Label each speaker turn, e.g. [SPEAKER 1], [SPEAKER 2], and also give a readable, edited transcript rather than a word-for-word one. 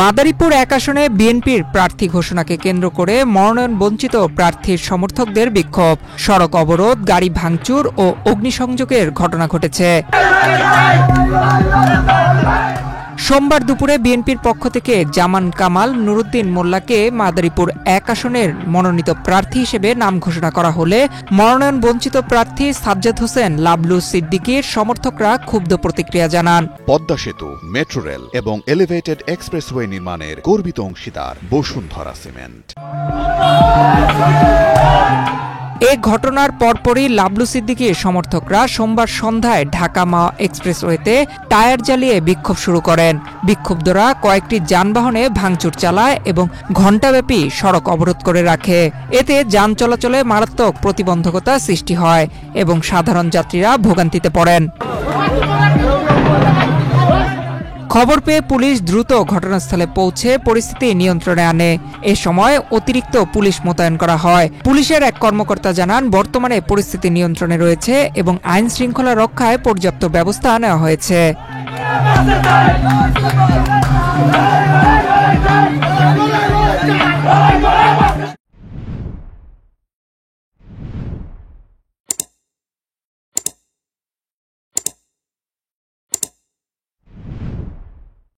[SPEAKER 1] মাদারীপুর ১ আসনে বিএনপির প্রার্থী ঘোষণাকে কেন্দ্র করে মনোনয়ন বঞ্চিত প্রার্থীর সমর্থকদের বিক্ষোভ, সড়ক অবরোধ, গাড়ি ভাঙচুর ও অগ্নিসংযোগের ঘটনা ঘটেছে। সোমবার দুপুরে বিএনপির পক্ষ থেকে জামান কামাল নুরুদ্দিন মোল্লাকে মাদারীপুর ১ আসনের মনোনীত প্রার্থী হিসেবে নাম ঘোষণা করা হলে মনোনয়ন বঞ্চিত প্রার্থী সাজ্জাদ হোসেন লাবলু সিদ্দিকীর সমর্থকরা ক্ষুব্ধ প্রতিক্রিয়া জানান।
[SPEAKER 2] পদ্মা সেতু, মেট্রো রেল এবং এলিভেটেড এক্সপ্রেসওয়ে নির্মাণের গর্বিত অংশীদার বসুন্ধরা সিমেন্ট।
[SPEAKER 1] এ ঘটনার পরপরই লাবলু সিদ্দিকীর সমর্থকরা সোমবার সন্ধ্যায় ঢাকা মাওয়া এক্সপ্রেসওয়েতে টায়ার জ্বালিয়ে বিক্ষোভ শুরু করেন। বিক্ষুব্ধরা কয়েকটি যানবাহনে ভাঙচুর চালায় এবং ঘণ্টাব্যাপী সড়ক অবরোধ করে রাখে। এতে যান চলাচলে মারাত্মক প্রতিবন্ধকতা সৃষ্টি হয় এবং সাধারণ যাত্রীরা ভোগান্তিতে পড়েন। খবর পেয়ে পুলিশ দ্রুত ঘটনাস্থলে পৌঁছে পরিস্থিতি নিয়ন্ত্রণে আনে। এ সময় অতিরিক্ত পুলিশ মোতায়েন করা হয়। পুলিশের এক কর্মকর্তা জানান, বর্তমানে পরিস্থিতি নিয়ন্ত্রণে রয়েছে এবং আইন শৃঙ্খলা রক্ষায় পর্যাপ্ত ব্যবস্থা নেওয়া হয়েছে।